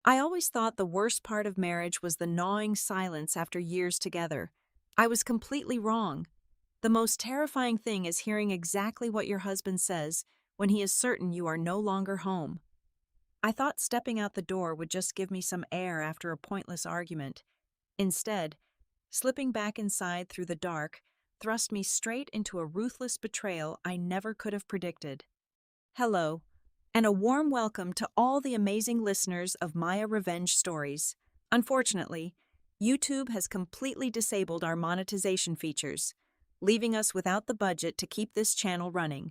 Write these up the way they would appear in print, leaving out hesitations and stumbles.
I always thought the worst part of marriage was the gnawing silence after years together. I was completely wrong. The most terrifying thing is hearing exactly what your husband says when he is certain you are no longer home. I thought stepping out the door would just give me some air after a pointless argument. Instead, slipping back inside through the dark thrust me straight into a ruthless betrayal I never could have predicted. Hello, and a warm welcome to all the amazing listeners of Maya Revenge Stories. Unfortunately, YouTube has completely disabled our monetization features, leaving us without the budget to keep this channel running.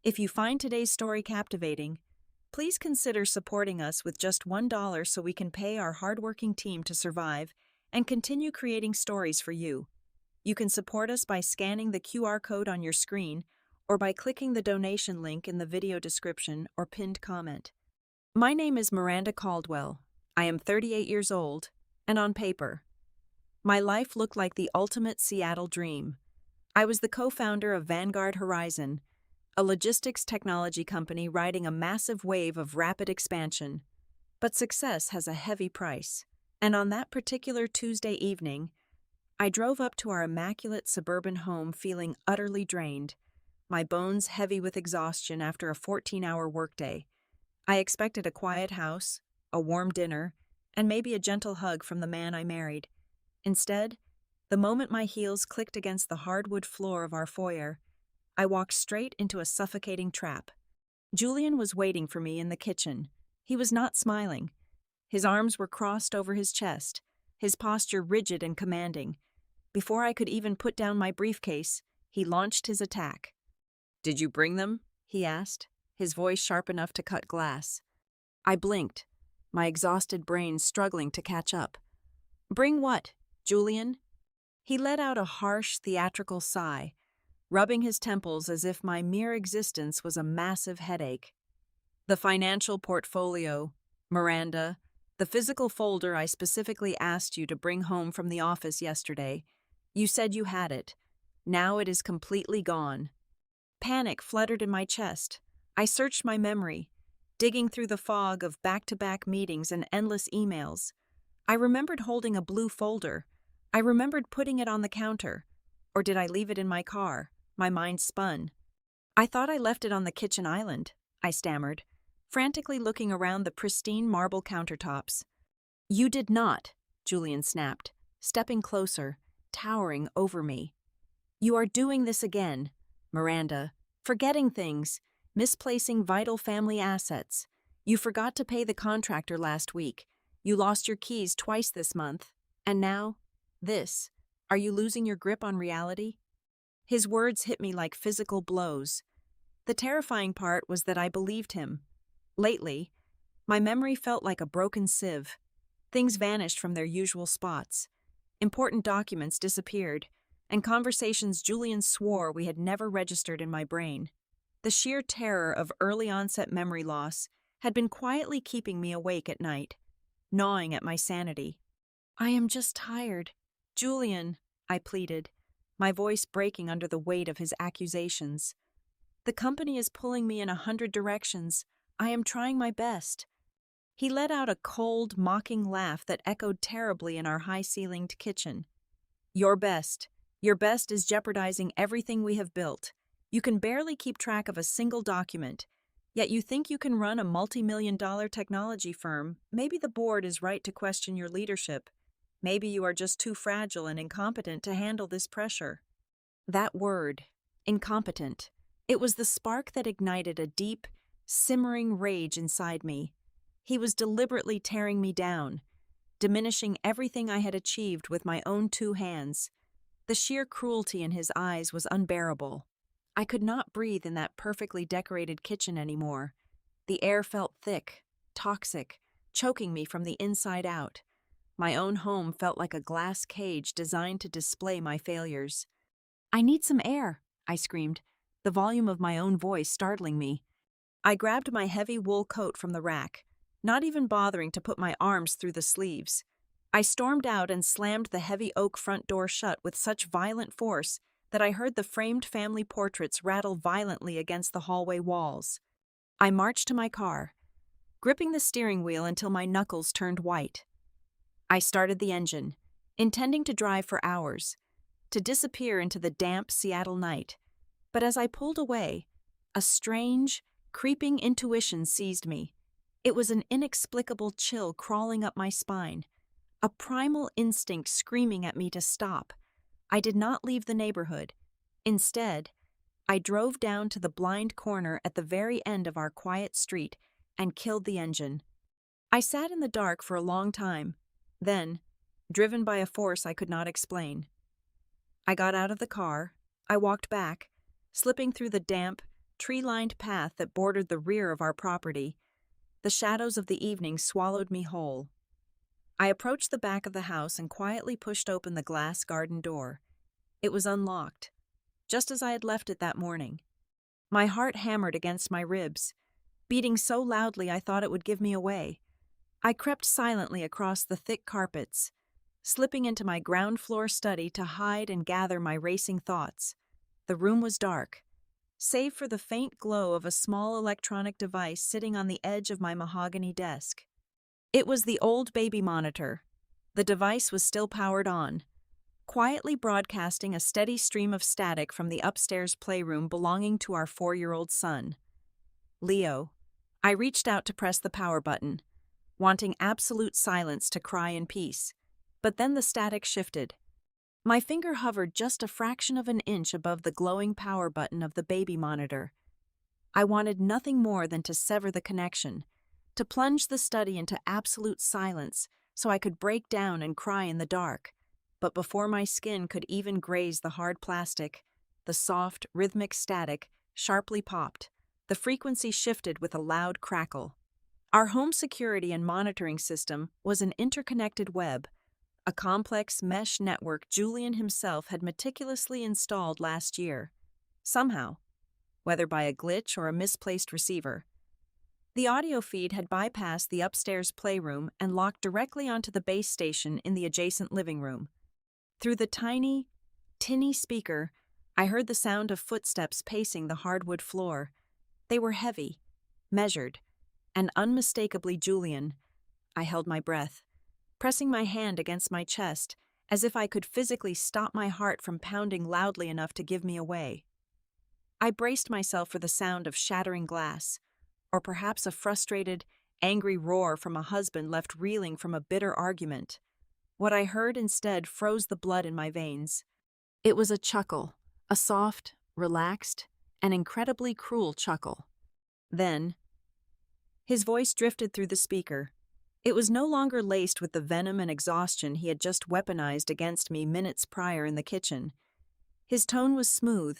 If you find today's story captivating, please consider supporting us with just $1 so we can pay our hardworking team to survive and continue creating stories for you. You can support us by scanning the QR code on your screen or by clicking the donation link in the video description or pinned comment. My name is Miranda Caldwell. I am 38 years old, and on paper, my life looked like the ultimate Seattle dream. I was the co-founder of Vanguard Horizon, a logistics technology company riding a massive wave of rapid expansion. But success has a heavy price, and on that particular Tuesday evening, I drove up to our immaculate suburban home feeling utterly drained, my bones heavy with exhaustion after a 14-hour workday. I expected a quiet house, a warm dinner, and maybe a gentle hug from the man I married. Instead, the moment my heels clicked against the hardwood floor of our foyer, I walked straight into a suffocating trap. Julian was waiting for me in the kitchen. He was not smiling. His arms were crossed over his chest, his posture rigid and commanding. Before I could even put down my briefcase, he launched his attack. "Did you bring them?" he asked, his voice sharp enough to cut glass. I blinked, my exhausted brain struggling to catch up. "Bring what, Julian?" He let out a harsh, theatrical sigh, rubbing his temples as if my mere existence was a massive headache. "The financial portfolio, Miranda, the physical folder I specifically asked you to bring home from the office yesterday. You said you had it. Now it is completely gone." Panic fluttered in my chest. I searched my memory, digging through the fog of back-to-back meetings and endless emails. I remembered holding a blue folder. I remembered putting it on the counter. Or did I leave it in my car? My mind spun. "I thought I left it on the kitchen island," I stammered, frantically looking around the pristine marble countertops. "You did not," Julian snapped, stepping closer, towering over me. "You are doing this again, Miranda, forgetting things, misplacing vital family assets. You forgot to pay the contractor last week. You lost your keys twice this month. And now, this. Are you losing your grip on reality?" His words hit me like physical blows. The terrifying part was that I believed him. Lately, my memory felt like a broken sieve. Things vanished from their usual spots. Important documents disappeared, and conversations Julian swore we had never registered in my brain. The sheer terror of early-onset memory loss had been quietly keeping me awake at night, gnawing at my sanity. "I am just tired. Julian," I pleaded, my voice breaking under the weight of his accusations. "The company is pulling me in 100 directions. I am trying my best." He let out a cold, mocking laugh that echoed terribly in our high-ceilinged kitchen. "Your best. Your best is jeopardizing everything we have built. You can barely keep track of a single document, yet you think you can run a multi-million-dollar technology firm. Maybe the board is right to question your leadership. Maybe you are just too fragile and incompetent to handle this pressure." That word, incompetent, it was the spark that ignited a deep, simmering rage inside me. He was deliberately tearing me down, diminishing everything I had achieved with my own two hands. The sheer cruelty in his eyes was unbearable. I could not breathe in that perfectly decorated kitchen anymore. The air felt thick, toxic, choking me from the inside out. My own home felt like a glass cage designed to display my failures. "I need some air," I screamed, the volume of my own voice startling me. I grabbed my heavy wool coat from the rack, not even bothering to put my arms through the sleeves. I stormed out and slammed the heavy oak front door shut with such violent force that I heard the framed family portraits rattle violently against the hallway walls. I marched to my car, gripping the steering wheel until my knuckles turned white. I started the engine, intending to drive for hours, to disappear into the damp Seattle night. But as I pulled away, a strange, creeping intuition seized me. It was an inexplicable chill crawling up my spine, a primal instinct screaming at me to stop. I did not leave the neighborhood. Instead, I drove down to the blind corner at the very end of our quiet street and killed the engine. I sat in the dark for a long time. Then, driven by a force I could not explain, I got out of the car. I walked back, slipping through the damp, tree-lined path that bordered the rear of our property. The shadows of the evening swallowed me whole. I approached the back of the house and quietly pushed open the glass garden door. It was unlocked, just as I had left it that morning. My heart hammered against my ribs, beating so loudly I thought it would give me away. I crept silently across the thick carpets, slipping into my ground-floor study to hide and gather my racing thoughts. The room was dark, save for the faint glow of a small electronic device sitting on the edge of my mahogany desk. It was the old baby monitor. The device was still powered on, quietly broadcasting a steady stream of static from the upstairs playroom belonging to our 4-year-old son. Leo. I reached out to press the power button, wanting absolute silence to cry in peace. But then the static shifted. My finger hovered just a fraction of an inch above the glowing power button of the baby monitor. I wanted nothing more than to sever the connection, to plunge the study into absolute silence so I could break down and cry in the dark. But before my skin could even graze the hard plastic, the soft, rhythmic static sharply popped. The frequency shifted with a loud crackle. Our home security and monitoring system was an interconnected web, a complex mesh network Julian himself had meticulously installed last year. Somehow, whether by a glitch or a misplaced receiver, the audio feed had bypassed the upstairs playroom and locked directly onto the base station in the adjacent living room. Through the tiny, tinny speaker, I heard the sound of footsteps pacing the hardwood floor. They were heavy, measured, and unmistakably Julian. I held my breath, pressing my hand against my chest as if I could physically stop my heart from pounding loudly enough to give me away. I braced myself for the sound of shattering glass, or perhaps a frustrated, angry roar from a husband left reeling from a bitter argument. What I heard instead froze the blood in my veins. It was a chuckle, a soft, relaxed, and incredibly cruel chuckle. Then, his voice drifted through the speaker. It was no longer laced with the venom and exhaustion he had just weaponized against me minutes prior in the kitchen. His tone was smooth,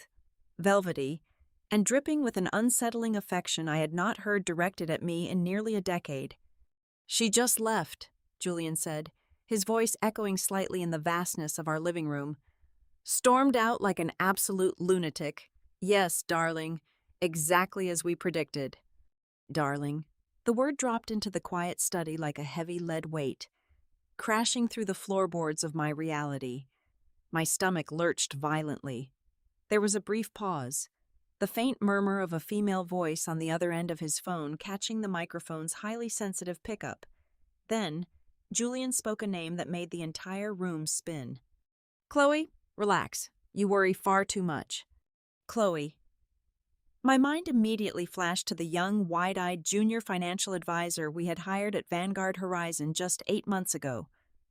velvety, and dripping with an unsettling affection I had not heard directed at me in nearly a decade. "She just left," Julian said, his voice echoing slightly in the vastness of our living room. "Stormed out like an absolute lunatic. Yes, darling, exactly as we predicted." Darling. The word dropped into the quiet study like a heavy lead weight, crashing through the floorboards of my reality. My stomach lurched violently. There was a brief pause, the faint murmur of a female voice on the other end of his phone catching the microphone's highly sensitive pickup. Then, Julian spoke a name that made the entire room spin. "Chloe, relax. You worry far too much." Chloe. My mind immediately flashed to the young, wide-eyed junior financial advisor we had hired at Vanguard Horizon just 8 months ago.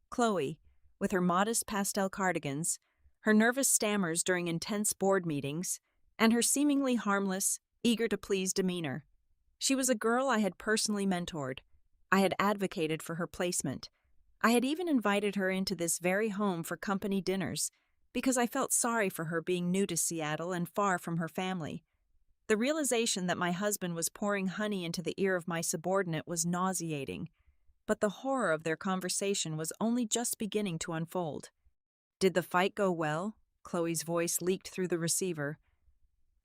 Chloe, with her modest pastel cardigans, her nervous stammers during intense board meetings, and her seemingly harmless, eager-to-please demeanor. She was a girl I had personally mentored. I had advocated for her placement. I had even invited her into this very home for company dinners, because I felt sorry for her being new to Seattle and far from her family. The realization that my husband was pouring honey into the ear of my subordinate was nauseating, but the horror of their conversation was only just beginning to unfold. "Did the fight go well?" Chloe's voice leaked through the receiver,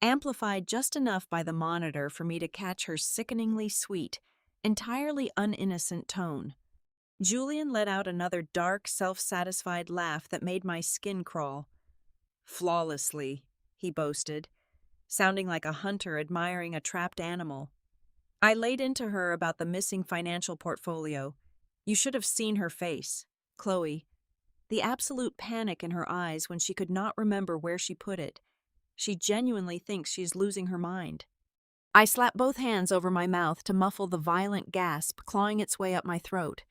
amplified just enough by the monitor for me to catch her sickeningly sweet, entirely uninnocent tone. Julian let out another dark, self-satisfied laugh that made my skin crawl. "Flawlessly," he boasted, sounding like a hunter admiring a trapped animal. I laid into her about the missing financial portfolio. You should have seen her face, Chloe. The absolute panic in her eyes when she could not remember where she put it. She genuinely thinks she is losing her mind. I slapped both hands over my mouth to muffle the violent gasp clawing its way up my throat.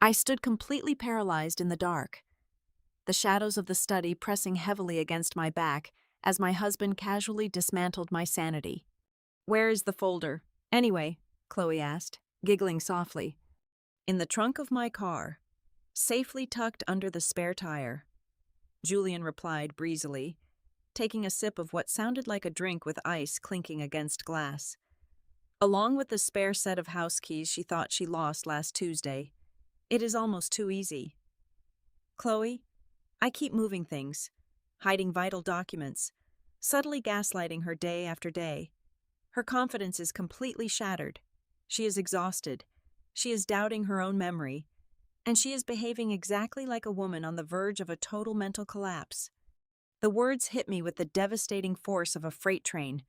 I stood completely paralyzed in the dark, the shadows of the study pressing heavily against my back as my husband casually dismantled my sanity. "Where is the folder, anyway?" Chloe asked, giggling softly. "In the trunk of my car, safely tucked under the spare tire," Julian replied breezily, taking a sip of what sounded like a drink with ice clinking against glass. "Along with the spare set of house keys she thought she lost last Tuesday. It is almost too easy. Chloe, I keep moving things, hiding vital documents, subtly gaslighting her day after day. Her confidence is completely shattered. She is exhausted. She is doubting her own memory. And she is behaving exactly like a woman on the verge of a total mental collapse." The words hit me with the devastating force of a freight train.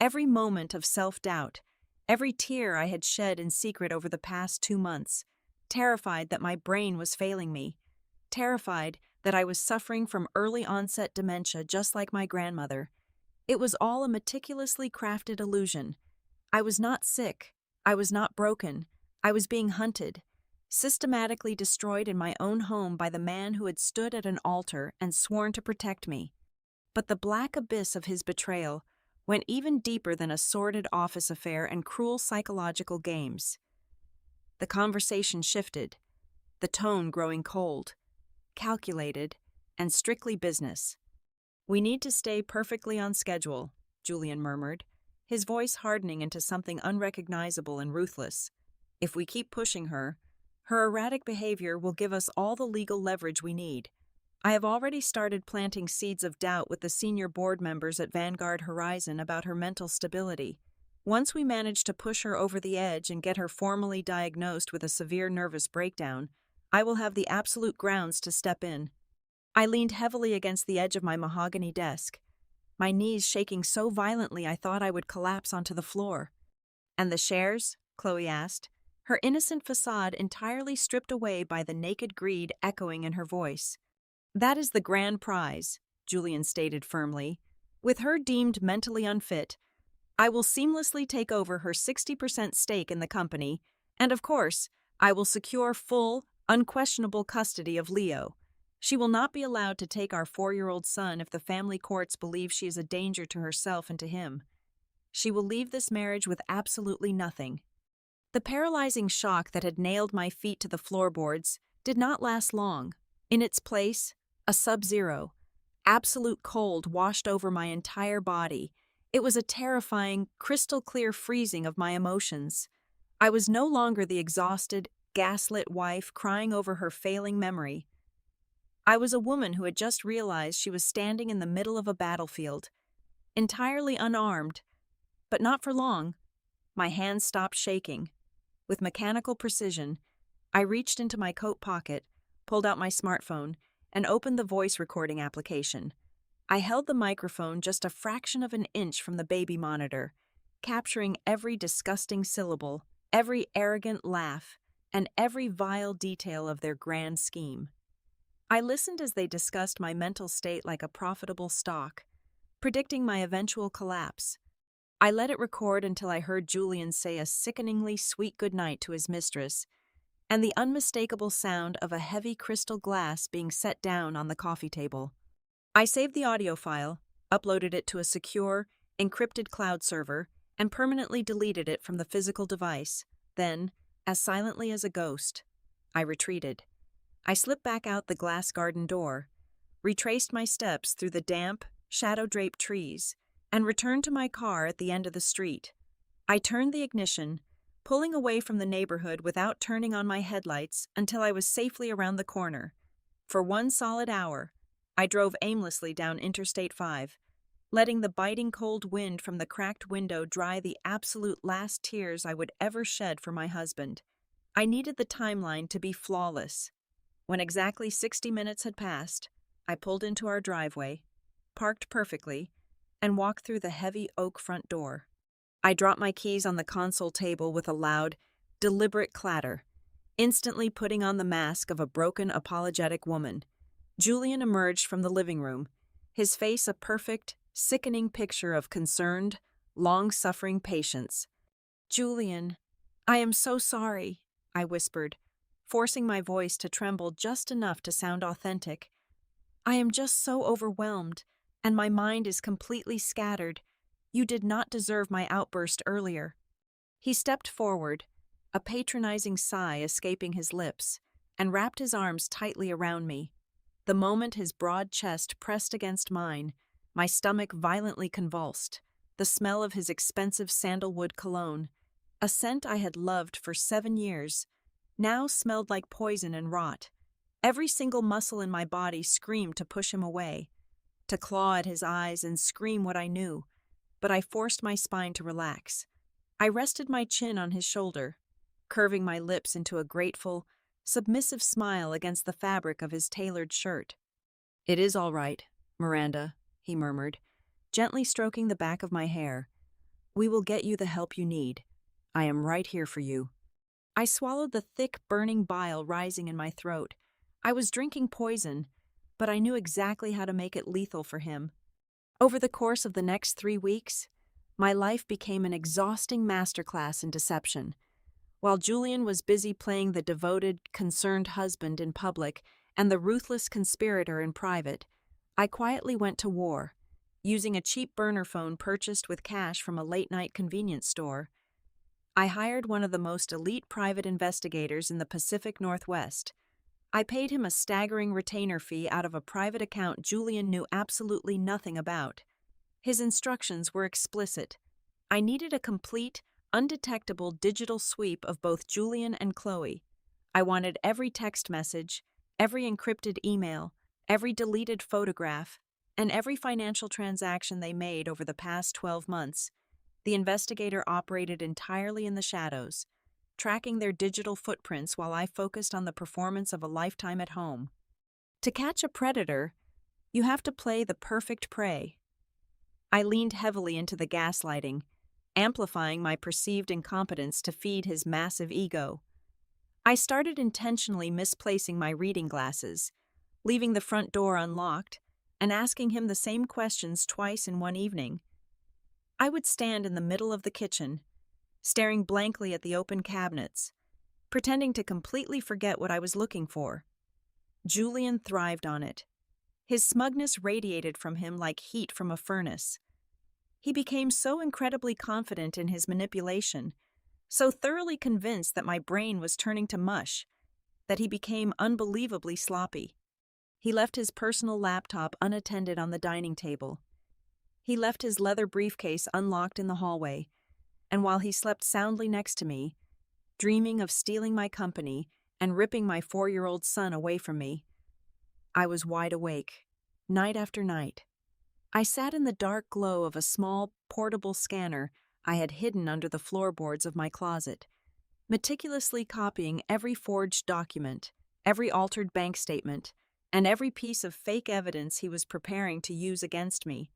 Every moment of self-doubt, every tear I had shed in secret over the past 2 months, terrified that my brain was failing me, terrified that I was suffering from early onset dementia just like my grandmother. It was all a meticulously crafted illusion. I was not sick. I was not broken. I was being hunted, systematically destroyed in my own home by the man who had stood at an altar and sworn to protect me. But the black abyss of his betrayal went even deeper than a sordid office affair and cruel psychological games. The conversation shifted, the tone growing cold, calculated, and strictly business. "We need to stay perfectly on schedule," Julian murmured, his voice hardening into something unrecognizable and ruthless. "If we keep pushing her, her erratic behavior will give us all the legal leverage we need. I have already started planting seeds of doubt with the senior board members at Vanguard Horizon about her mental stability. Once we manage to push her over the edge and get her formally diagnosed with a severe nervous breakdown, I will have the absolute grounds to step in." I leaned heavily against the edge of my mahogany desk, my knees shaking so violently I thought I would collapse onto the floor. "And the shares?" Chloe asked, her innocent facade entirely stripped away by the naked greed echoing in her voice. "That is the grand prize," Julian stated firmly. "With her deemed mentally unfit, I will seamlessly take over her 60% stake in the company, and of course, I will secure full, unquestionable custody of Leo. She will not be allowed to take our 4-year-old son if the family courts believe she is a danger to herself and to him. She will leave this marriage with absolutely nothing." The paralyzing shock that had nailed my feet to the floorboards did not last long. In its place, a sub-zero, absolute cold washed over my entire body. It was a terrifying, crystal-clear freezing of my emotions. I was no longer the exhausted, gaslit wife crying over her failing memory. I was a woman who had just realized she was standing in the middle of a battlefield, entirely unarmed, but not for long. My hands stopped shaking. With mechanical precision, I reached into my coat pocket, pulled out my smartphone, and opened the voice recording application. I held the microphone just a fraction of an inch from the baby monitor, capturing every disgusting syllable, every arrogant laugh, and every vile detail of their grand scheme. I listened as they discussed my mental state like a profitable stock, predicting my eventual collapse. I let it record until I heard Julian say a sickeningly sweet goodnight to his mistress, and the unmistakable sound of a heavy crystal glass being set down on the coffee table. I saved the audio file, uploaded it to a secure, encrypted cloud server, and permanently deleted it from the physical device. Then, as silently as a ghost, I retreated. I slipped back out the glass garden door, retraced my steps through the damp, shadow-draped trees, and returned to my car at the end of the street. I turned the ignition, pulling away from the neighborhood without turning on my headlights until I was safely around the corner. For 1 solid hour, I drove aimlessly down Interstate 5, letting the biting cold wind from the cracked window dry the absolute last tears I would ever shed for my husband. I needed the timeline to be flawless. When exactly 60 minutes had passed, I pulled into our driveway, parked perfectly, and walked through the heavy oak front door. I dropped my keys on the console table with a loud, deliberate clatter, instantly putting on the mask of a broken, apologetic woman. Julian emerged from the living room, his face a perfect, sickening picture of concerned, long-suffering patience. "Julian, I am so sorry," I whispered, forcing my voice to tremble just enough to sound authentic. "I am just so overwhelmed, and my mind is completely scattered. You did not deserve my outburst earlier." He stepped forward, a patronizing sigh escaping his lips, and wrapped his arms tightly around me. The moment his broad chest pressed against mine, my stomach violently convulsed. The smell of his expensive sandalwood cologne, a scent I had loved for 7 years, now smelled like poison and rot. Every single muscle in my body screamed to push him away, to claw at his eyes and scream what I knew, but I forced my spine to relax. I rested my chin on his shoulder, curving my lips into a grateful, submissive smile against the fabric of his tailored shirt. "It is all right, Miranda," he murmured, gently stroking the back of my hair. "We will get you the help you need. I am right here for you." I swallowed the thick, burning bile rising in my throat. I was drinking poison, but I knew exactly how to make it lethal for him. Over the course of the next 3 weeks, my life became an exhausting masterclass in deception. While Julian was busy playing the devoted, concerned husband in public and the ruthless conspirator in private, I quietly went to war, using a cheap burner phone purchased with cash from a late-night convenience store. I hired one of the most elite private investigators in the Pacific Northwest. I paid him a staggering retainer fee out of a private account Julian knew absolutely nothing about. His instructions were explicit. I needed a complete, undetectable digital sweep of both Julian and Chloe. I wanted every text message, every encrypted email, every deleted photograph, and every financial transaction they made over the past 12 months. The investigator operated entirely in the shadows, tracking their digital footprints while I focused on the performance of a lifetime at home. To catch a predator, you have to play the perfect prey. I leaned heavily into the gaslighting, amplifying my perceived incompetence to feed his massive ego. I started intentionally misplacing my reading glasses, leaving the front door unlocked, and asking him the same questions twice in one evening. I would stand in the middle of the kitchen, staring blankly at the open cabinets, pretending to completely forget what I was looking for. Julian thrived on it. His smugness radiated from him like heat from a furnace. He became so incredibly confident in his manipulation, so thoroughly convinced that my brain was turning to mush, that he became unbelievably sloppy. He left his personal laptop unattended on the dining table. He left his leather briefcase unlocked in the hallway, and while he slept soundly next to me, dreaming of stealing my company and ripping my 4-year-old son away from me, I was wide awake, night after night. I sat in the dark glow of a small, portable scanner I had hidden under the floorboards of my closet, meticulously copying every forged document, every altered bank statement, and every piece of fake evidence he was preparing to use against me.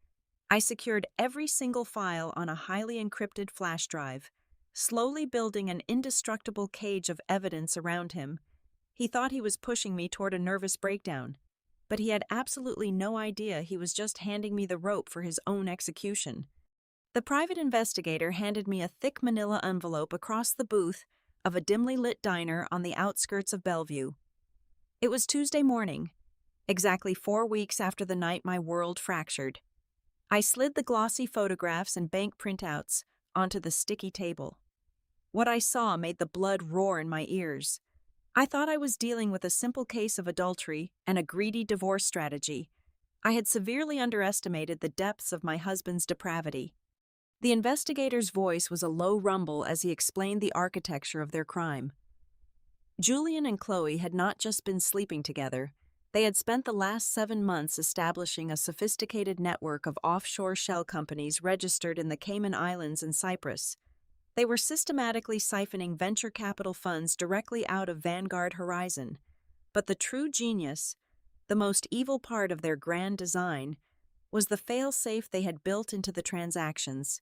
I secured every single file on a highly encrypted flash drive, slowly building an indestructible cage of evidence around him. He thought he was pushing me toward a nervous breakdown, but he had absolutely no idea he was just handing me the rope for his own execution. The private investigator handed me a thick manila envelope across the booth of a dimly lit diner on the outskirts of Bellevue. It was Tuesday morning, exactly 4 weeks after the night my world fractured. I slid the glossy photographs and bank printouts onto the sticky table. What I saw made the blood roar in my ears. I thought I was dealing with a simple case of adultery and a greedy divorce strategy. I had severely underestimated the depths of my husband's depravity. The investigator's voice was a low rumble as he explained the architecture of their crime. Julian and Chloe had not just been sleeping together. They had spent the last 7 months establishing a sophisticated network of offshore shell companies registered in the Cayman Islands and Cyprus. They were systematically siphoning venture capital funds directly out of Vanguard Horizon. But the true genius, the most evil part of their grand design, was the fail-safe they had built into the transactions.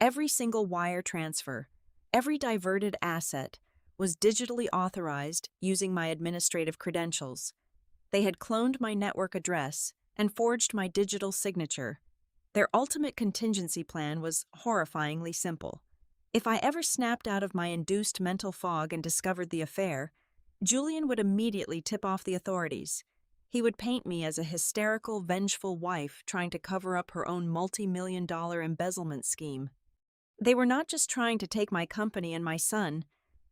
Every single wire transfer, every diverted asset, was digitally authorized using my administrative credentials. They had cloned my network address and forged my digital signature. Their ultimate contingency plan was horrifyingly simple. If I ever snapped out of my induced mental fog and discovered the affair, Julian would immediately tip off the authorities. He would paint me as a hysterical, vengeful wife trying to cover up her own multi-million-dollar embezzlement scheme. They were not just trying to take my company and my son,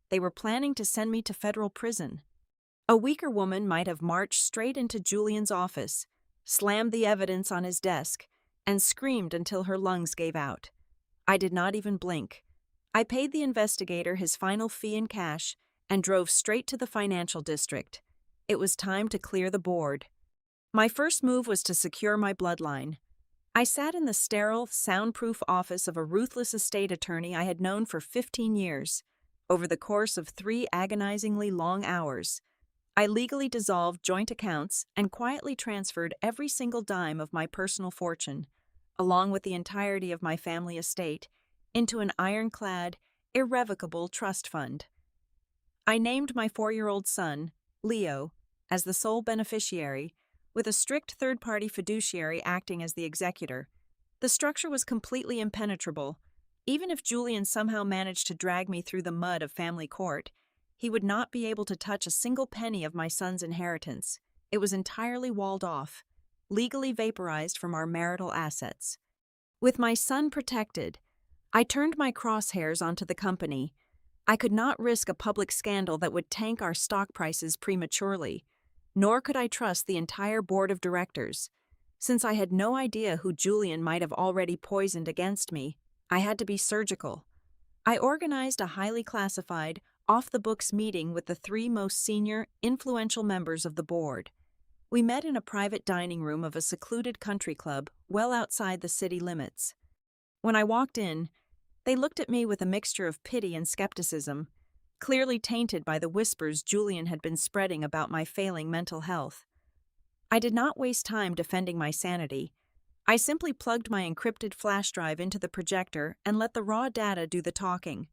they were planning to send me to federal prison. A weaker woman might have marched straight into Julian's office, slammed the evidence on his desk, and screamed until her lungs gave out. I did not even blink. I paid the investigator his final fee in cash and drove straight to the financial district. It was time to clear the board. My first move was to secure my bloodline. I sat in the sterile, soundproof office of a ruthless estate attorney I had known for 15 years. Over the course of 3 agonizingly long hours, I legally dissolved joint accounts and quietly transferred every single dime of my personal fortune, along with the entirety of my family estate, into an ironclad, irrevocable trust fund. I named my 4-year-old son, Leo, as the sole beneficiary, with a strict third-party fiduciary acting as the executor. The structure was completely impenetrable. Even if Julian somehow managed to drag me through the mud of family court, he would not be able to touch a single penny of my son's inheritance. It was entirely walled off, legally vaporized from our marital assets. With my son protected, I turned my crosshairs onto the company. I could not risk a public scandal that would tank our stock prices prematurely, nor could I trust the entire board of directors. Since I had no idea who Julian might have already poisoned against me, I had to be surgical. I organized a highly classified, off-the-books meeting with the 3 most senior, influential members of the board. We met in a private dining room of a secluded country club well outside the city limits. When I walked in, they looked at me with a mixture of pity and skepticism, clearly tainted by the whispers Julian had been spreading about my failing mental health. I did not waste time defending my sanity. I simply plugged my encrypted flash drive into the projector and let the raw data do the talking.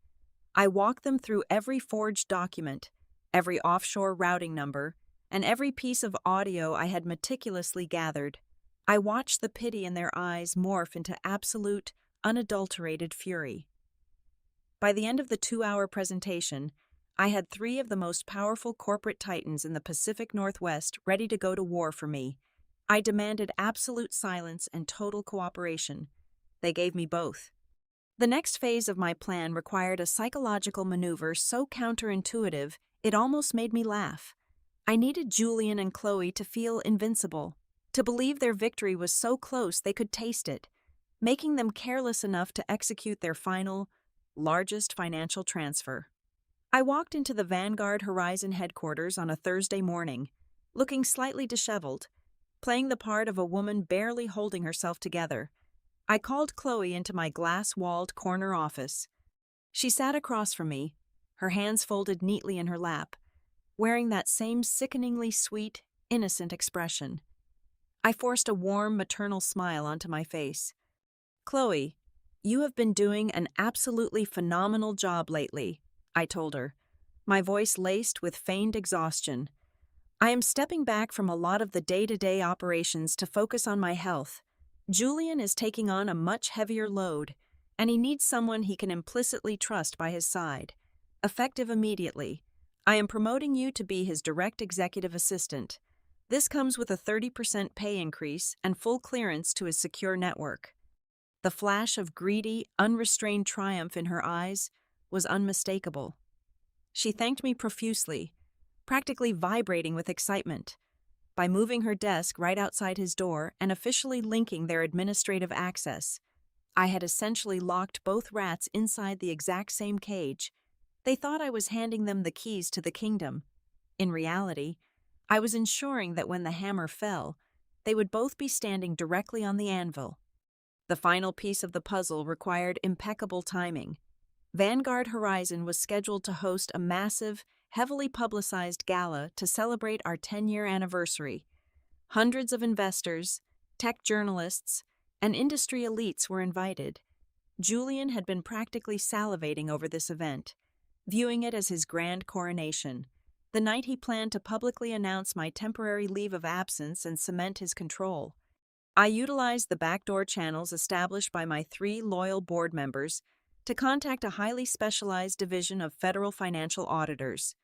I walked them through every forged document, every offshore routing number, and every piece of audio I had meticulously gathered. I watched the pity in their eyes morph into absolute, unadulterated fury. By the end of the 2-hour presentation, I had 3 of the most powerful corporate titans in the Pacific Northwest ready to go to war for me. I demanded absolute silence and total cooperation. They gave me both. The next phase of my plan required a psychological maneuver so counterintuitive it almost made me laugh. I needed Julian and Chloe to feel invincible, to believe their victory was so close they could taste it, making them careless enough to execute their final, largest financial transfer. I walked into the Vanguard Horizon headquarters on a Thursday morning, looking slightly disheveled, playing the part of a woman barely holding herself together. I called Chloe into my glass-walled corner office. She sat across from me, her hands folded neatly in her lap, wearing that same sickeningly sweet, innocent expression. I forced a warm, maternal smile onto my face. "Chloe, you have been doing an absolutely phenomenal job lately," I told her, my voice laced with feigned exhaustion. "I am stepping back from a lot of the day-to-day operations to focus on my health. Julian is taking on a much heavier load, and he needs someone he can implicitly trust by his side. Effective immediately, I am promoting you to be his direct executive assistant. This comes with a 30% pay increase and full clearance to his secure network." The flash of greedy, unrestrained triumph in her eyes was unmistakable. She thanked me profusely, practically vibrating with excitement. By moving her desk right outside his door and officially linking their administrative access, I had essentially locked both rats inside the exact same cage. They thought I was handing them the keys to the kingdom. In reality, I was ensuring that when the hammer fell, they would both be standing directly on the anvil. The final piece of the puzzle required impeccable timing. Vanguard Horizon was scheduled to host a massive, heavily publicized gala to celebrate our 10-year anniversary. Hundreds of investors, tech journalists, and industry elites were invited. Julian had been practically salivating over this event, viewing it as his grand coronation, the night he planned to publicly announce my temporary leave of absence and cement his control. I utilized the backdoor channels established by my 3 loyal board members to contact a highly specialized division of federal financial auditors.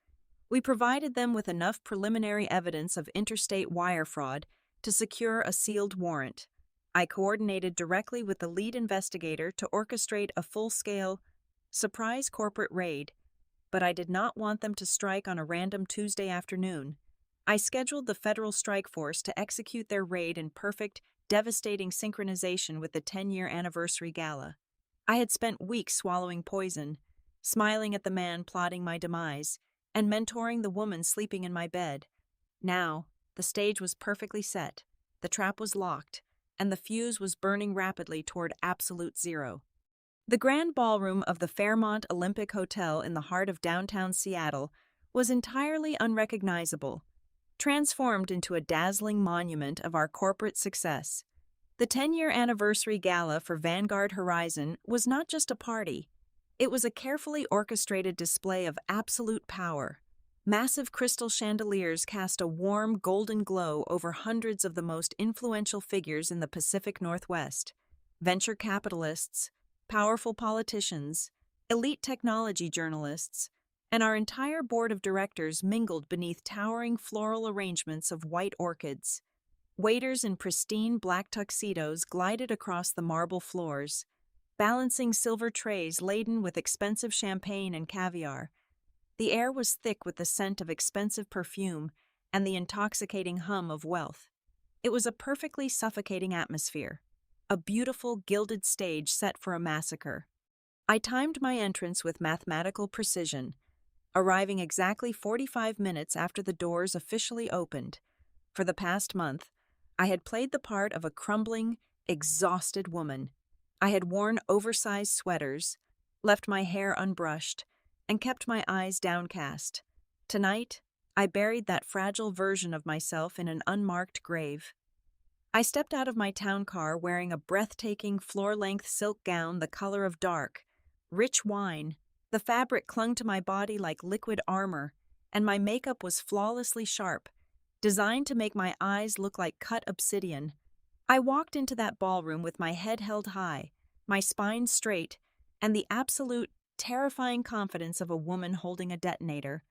We provided them with enough preliminary evidence of interstate wire fraud to secure a sealed warrant. I coordinated directly with the lead investigator to orchestrate a full-scale, surprise corporate raid, but I did not want them to strike on a random Tuesday afternoon. I scheduled the federal strike force to execute their raid in perfect, devastating synchronization with the 10-year anniversary gala. I had spent weeks swallowing poison, smiling at the man plotting my demise, and mentoring the woman sleeping in my bed. Now, the stage was perfectly set, the trap was locked, and the fuse was burning rapidly toward absolute zero. The grand ballroom of the Fairmont Olympic Hotel in the heart of downtown Seattle was entirely unrecognizable, transformed into a dazzling monument of our corporate success. The 10-year anniversary gala for Vanguard Horizon was not just a party. It was a carefully orchestrated display of absolute power. Massive crystal chandeliers cast a warm, golden glow over hundreds of the most influential figures in the Pacific Northwest: venture capitalists, powerful politicians, elite technology journalists, and our entire board of directors mingled beneath towering floral arrangements of white orchids. Waiters in pristine black tuxedos glided across the marble floors, balancing silver trays laden with expensive champagne and caviar. The air was thick with the scent of expensive perfume and the intoxicating hum of wealth. It was a perfectly suffocating atmosphere, a beautiful gilded stage set for a massacre. I timed my entrance with mathematical precision, arriving exactly 45 minutes after the doors officially opened. For the past month, I had played the part of a crumbling, exhausted woman. I had worn oversized sweaters, left my hair unbrushed, and kept my eyes downcast. Tonight, I buried that fragile version of myself in an unmarked grave. I stepped out of my town car wearing a breathtaking floor-length silk gown the color of dark, rich wine. The fabric clung to my body like liquid armor, and my makeup was flawlessly sharp, designed to make my eyes look like cut obsidian. I walked into that ballroom with my head held high, my spine straight, and the absolute, terrifying confidence of a woman holding a detonator.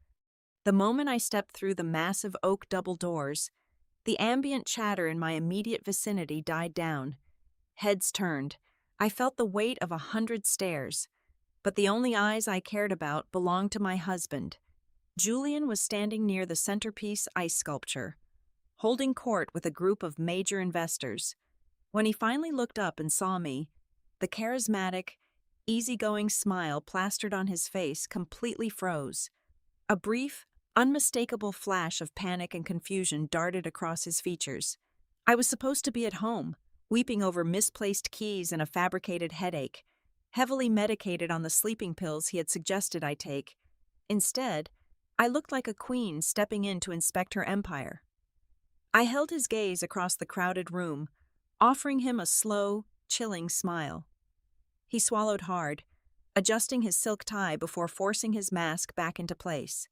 The moment I stepped through the massive oak double doors, the ambient chatter in my immediate vicinity died down. Heads turned. I felt the weight of 100 stares. But the only eyes I cared about belonged to my husband. Julian was standing near the centerpiece ice sculpture, holding court with a group of major investors. When he finally looked up and saw me, the charismatic, easygoing smile plastered on his face completely froze. A brief, unmistakable flash of panic and confusion darted across his features. I was supposed to be at home, weeping over misplaced keys and a fabricated headache, heavily medicated on the sleeping pills he had suggested I take. Instead, I looked like a queen stepping in to inspect her empire. I held his gaze across the crowded room, offering him a slow, chilling smile. He swallowed hard, adjusting his silk tie before forcing his mask back into place.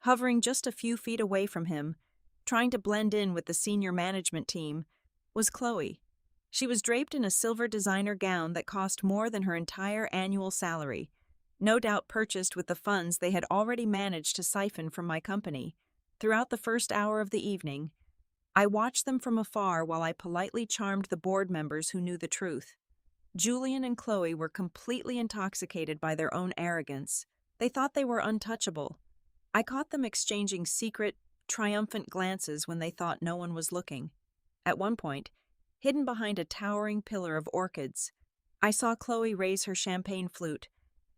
Hovering just a few feet away from him, trying to blend in with the senior management team, was Chloe. She was draped in a silver designer gown that cost more than her entire annual salary, no doubt purchased with the funds they had already managed to siphon from my company. Throughout the first hour of the evening, I watched them from afar while I politely charmed the board members who knew the truth. Julian and Chloe were completely intoxicated by their own arrogance. They thought they were untouchable. I caught them exchanging secret, triumphant glances when they thought no one was looking. At one point, hidden behind a towering pillar of orchids, I saw Chloe raise her champagne flute,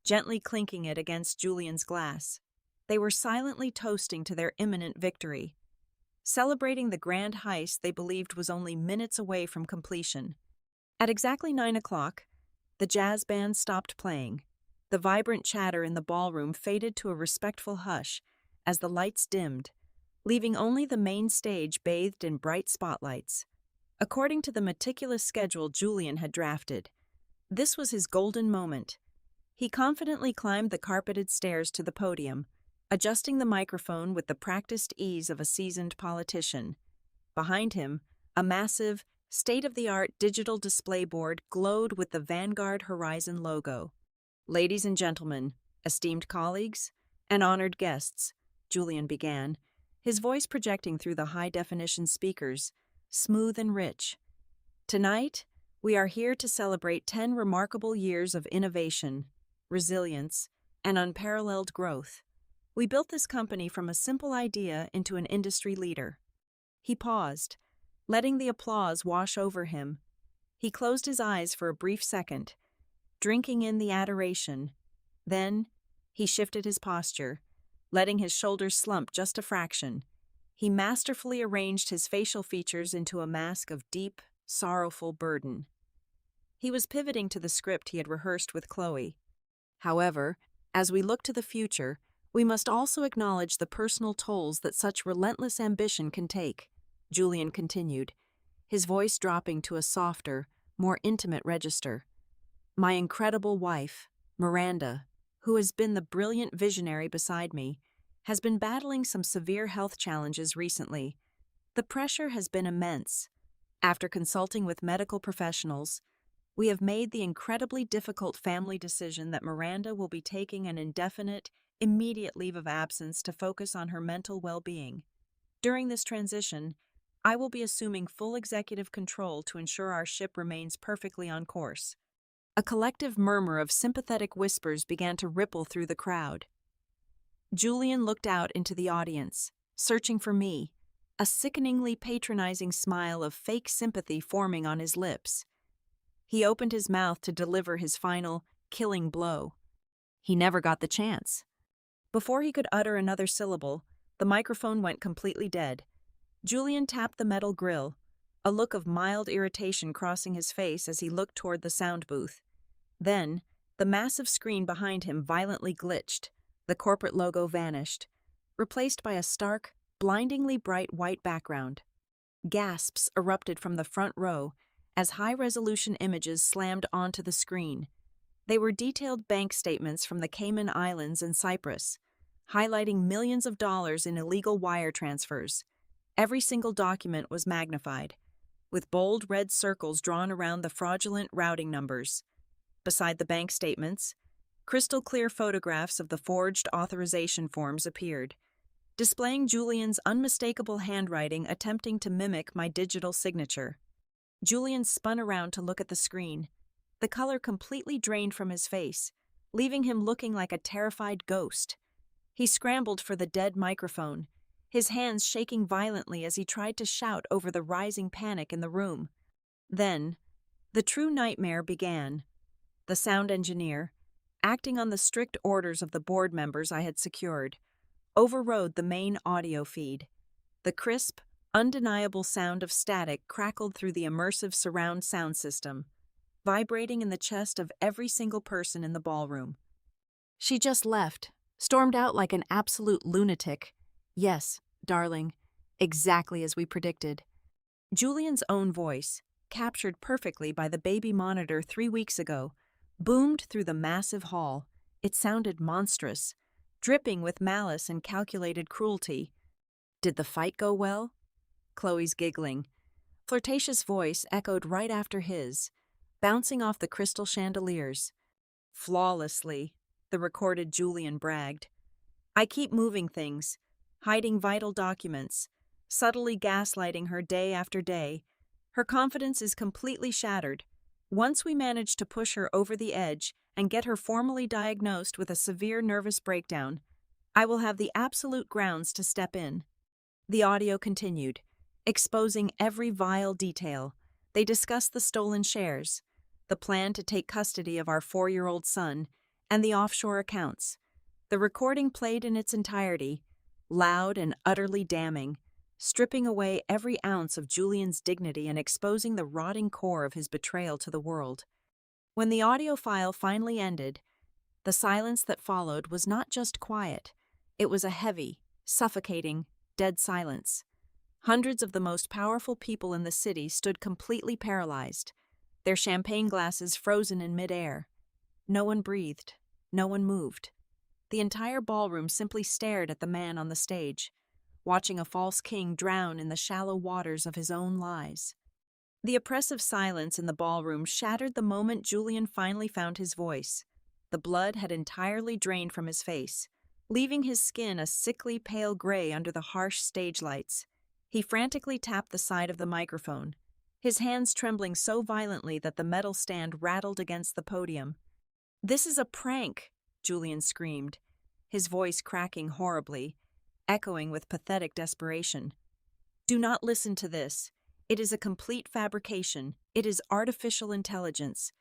gently clinking it against Julian's glass. They were silently toasting to their imminent victory, celebrating the grand heist they believed was only minutes away from completion. At exactly 9 o'clock, the jazz band stopped playing. The vibrant chatter in the ballroom faded to a respectful hush as the lights dimmed, leaving only the main stage bathed in bright spotlights. According to the meticulous schedule Julian had drafted, This was his golden moment. He confidently climbed the carpeted stairs to the podium, adjusting the microphone with the practiced ease of a seasoned politician. Behind him, a massive, state-of-the-art digital display board glowed with the Vanguard Horizon logo. "Ladies and gentlemen, esteemed colleagues, and honored guests," Julian began, his voice projecting through the high-definition speakers, smooth and rich. "Tonight, we are here to celebrate 10 remarkable years of innovation, resilience, and unparalleled growth. We built this company from a simple idea into an industry leader." He paused, letting the applause wash over him. He closed his eyes for a brief second, drinking in the adoration. Then, he shifted his posture, letting his shoulders slump just a fraction. He masterfully arranged his facial features into a mask of deep, sorrowful burden. He was pivoting to the script he had rehearsed with Chloe. "However, as we look to the future, we must also acknowledge the personal tolls that such relentless ambition can take," Julian continued, his voice dropping to a softer, more intimate register. "My incredible wife, Miranda, who has been the brilliant visionary beside me, has been battling some severe health challenges recently. The pressure has been immense. After consulting with medical professionals, we have made the incredibly difficult family decision that Miranda will be taking an indefinite, immediate leave of absence to focus on her mental well-being. During this transition, I will be assuming full executive control to ensure our ship remains perfectly on course." A collective murmur of sympathetic whispers began to ripple through the crowd. Julian looked out into the audience, searching for me, a sickeningly patronizing smile of fake sympathy forming on his lips. He opened his mouth to deliver his final, killing blow. He never got the chance. Before he could utter another syllable, the microphone went completely dead. Julian tapped the metal grill, a look of mild irritation crossing his face as he looked toward the sound booth. Then, the massive screen behind him violently glitched. The corporate logo vanished, replaced by a stark, blindingly bright white background. Gasps erupted from the front row as high-resolution images slammed onto the screen. They were detailed bank statements from the Cayman Islands and Cyprus, highlighting millions of dollars in illegal wire transfers. Every single document was magnified, with bold red circles drawn around the fraudulent routing numbers. Beside the bank statements, crystal-clear photographs of the forged authorization forms appeared, displaying Julian's unmistakable handwriting attempting to mimic my digital signature. Julian spun around to look at the screen, the color completely drained from his face, leaving him looking like a terrified ghost. He scrambled for the dead microphone, his hands shaking violently as he tried to shout over the rising panic in the room. Then, the true nightmare began. The sound engineer, acting on the strict orders of the board members I had secured, overrode the main audio feed. The crisp, undeniable sound of static crackled through the immersive surround sound system, vibrating in the chest of every single person in the ballroom. "She just left, stormed out like an absolute lunatic. Yes, darling, exactly as we predicted." Julian's own voice, captured perfectly by the baby monitor 3 weeks ago, boomed through the massive hall. It sounded monstrous, dripping with malice and calculated cruelty. "Did the fight go well?" Chloe's giggling, flirtatious voice echoed right after his, bouncing off the crystal chandeliers. "Flawlessly," the recorded Julian bragged. "I keep moving things, hiding vital documents, subtly gaslighting her day after day. Her confidence is completely shattered. Once we manage to push her over the edge and get her formally diagnosed with a severe nervous breakdown, I will have the absolute grounds to step in." The audio continued, exposing every vile detail. They discussed the stolen shares, the plan to take custody of our 4-year-old son, and the offshore accounts. The recording played in its entirety, loud and utterly damning, stripping away every ounce of Julian's dignity and exposing the rotting core of his betrayal to the world. When the audio file finally ended, the silence that followed was not just quiet. It was a heavy, suffocating, dead silence. Hundreds of the most powerful people in the city stood completely paralyzed, their champagne glasses frozen in midair. No one breathed. No one moved. The entire ballroom simply stared at the man on the stage, watching a false king drown in the shallow waters of his own lies. The oppressive silence in the ballroom shattered the moment Julian finally found his voice. The blood had entirely drained from his face, leaving his skin a sickly pale gray under the harsh stage lights. He frantically tapped the side of the microphone, his hands trembling so violently that the metal stand rattled against the podium. "This is a prank," Julian screamed, his voice cracking horribly, echoing with pathetic desperation. "Do not listen to this. It is a complete fabrication. It is artificial intelligence.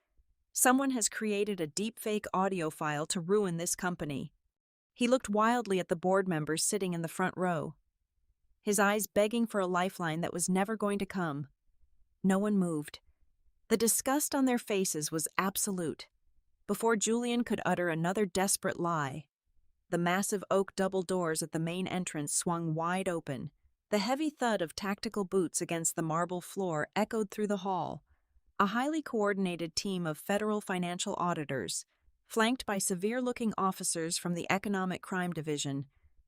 Someone has created a deepfake audio file to ruin this company." He looked wildly at the board members sitting in the front row, his eyes begging for a lifeline that was never going to come. No one moved. The disgust on their faces was absolute. Before Julian could utter another desperate lie, the massive oak double doors at the main entrance swung wide open. The heavy thud of tactical boots against the marble floor echoed through the hall. A highly coordinated team of federal financial auditors, flanked by severe-looking officers from the Economic Crime Division,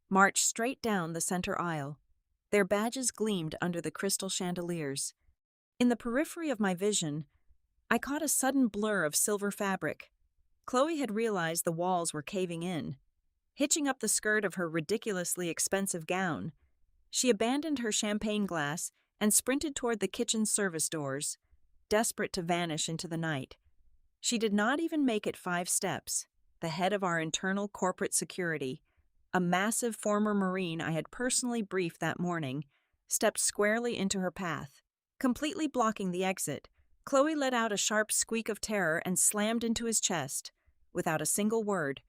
marched straight down the center aisle. Their badges gleamed under the crystal chandeliers. In the periphery of my vision, I caught a sudden blur of silver fabric. Chloe had realized the walls were caving in. Hitching up the skirt of her ridiculously expensive gown, she abandoned her champagne glass and sprinted toward the kitchen service doors, desperate to vanish into the night. She did not even make it 5 steps. The head of our internal corporate security, a massive former Marine I had personally briefed that morning, stepped squarely into her path. Completely blocking the exit, Chloe let out a sharp squeak of terror and slammed into his chest. Without a single word,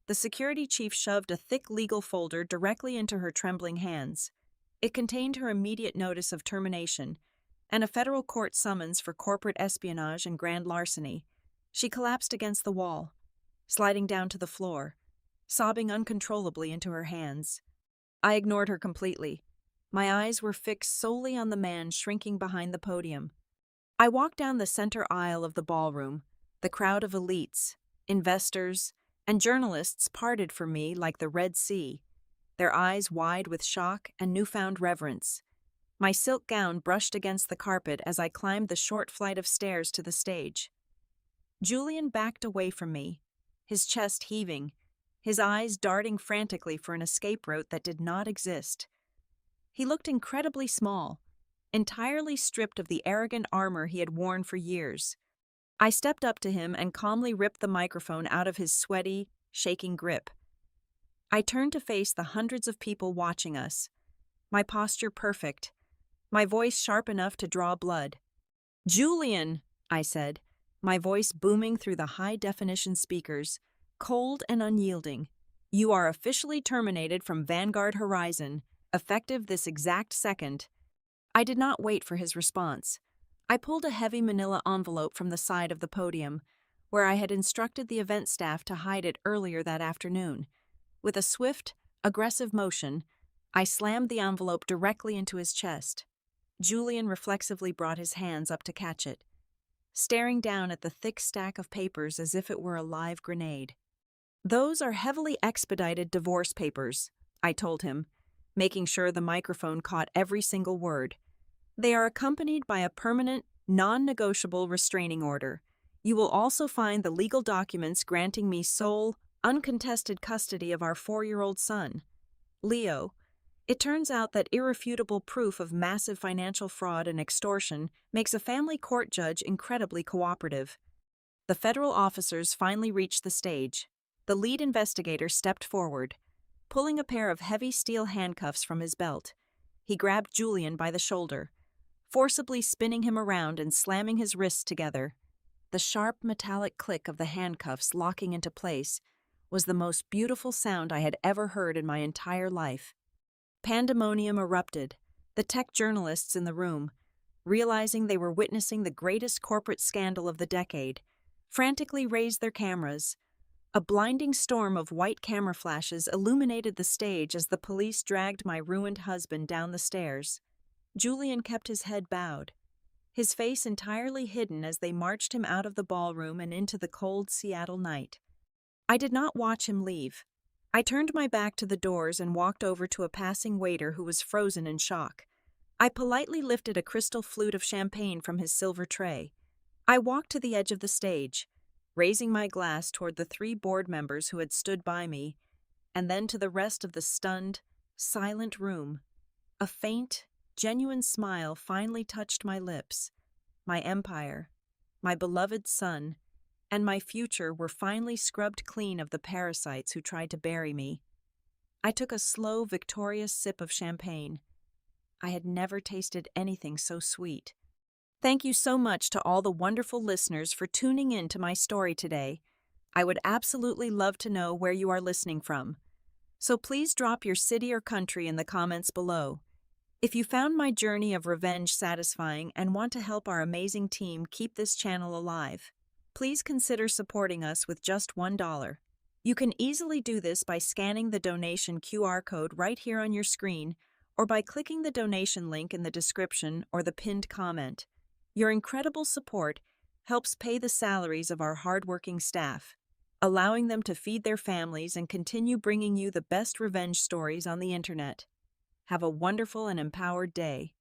the security chief shoved a thick legal folder directly into her trembling hands. It contained her immediate notice of termination and a federal court summons for corporate espionage and grand larceny. She collapsed against the wall, sliding down to the floor, sobbing uncontrollably into her hands. I ignored her completely. My eyes were fixed solely on the man shrinking behind the podium. I walked down the center aisle of the ballroom. The crowd of elites, investors, and journalists parted for me like the Red Sea, their eyes wide with shock and newfound reverence. My silk gown brushed against the carpet as I climbed the short flight of stairs to the stage. Julian backed away from me, his chest heaving, his eyes darting frantically for an escape route that did not exist. He looked incredibly small, entirely stripped of the arrogant armor he had worn for years. I stepped up to him and calmly ripped the microphone out of his sweaty, shaking grip. I turned to face the hundreds of people watching us, my posture perfect, my voice sharp enough to draw blood. "Julian," I said, my voice booming through the high-definition speakers, cold and unyielding, "you are officially terminated from Vanguard Horizon, effective this exact second." I did not wait for his response. I pulled a heavy manila envelope from the side of the podium, where I had instructed the event staff to hide it earlier that afternoon. With a swift, aggressive motion, I slammed the envelope directly into his chest. Julian reflexively brought his hands up to catch it, staring down at the thick stack of papers as if it were a live grenade. "Those are heavily expedited divorce papers," I told him, making sure the microphone caught every single word. "They are accompanied by a permanent, non-negotiable restraining order. You will also find the legal documents granting me sole, uncontested custody of our 4-year-old son, Leo. It turns out that irrefutable proof of massive financial fraud and extortion makes a family court judge incredibly cooperative." The federal officers finally reached the stage. The lead investigator stepped forward, pulling a pair of heavy steel handcuffs from his belt. He grabbed Julian by the shoulder, forcibly spinning him around and slamming his wrists together. The sharp metallic click of the handcuffs locking into place was the most beautiful sound I had ever heard in my entire life. Pandemonium erupted. The tech journalists in the room, realizing they were witnessing the greatest corporate scandal of the decade, frantically raised their cameras. A blinding storm of white camera flashes illuminated the stage as the police dragged my ruined husband down the stairs. Julian kept his head bowed, his face entirely hidden as they marched him out of the ballroom and into the cold Seattle night. I did not watch him leave. I turned my back to the doors and walked over to a passing waiter who was frozen in shock. I politely lifted a crystal flute of champagne from his silver tray. I walked to the edge of the stage, raising my glass toward the 3 board members who had stood by me, and then to the rest of the stunned, silent room. A faint, genuine smile finally touched my lips. My empire, my beloved son, and my future were finally scrubbed clean of the parasites who tried to bury me. I took a slow, victorious sip of champagne. I had never tasted anything so sweet. Thank you so much to all the wonderful listeners for tuning in to my story today. I would absolutely love to know where you are listening from. So please drop your city or country in the comments below. If you found my journey of revenge satisfying and want to help our amazing team keep this channel alive, please consider supporting us with just $1. You can easily do this by scanning the donation QR code right here on your screen or by clicking the donation link in the description or the pinned comment. Your incredible support helps pay the salaries of our hardworking staff, allowing them to feed their families and continue bringing you the best revenge stories on the internet. Have a wonderful and empowered day.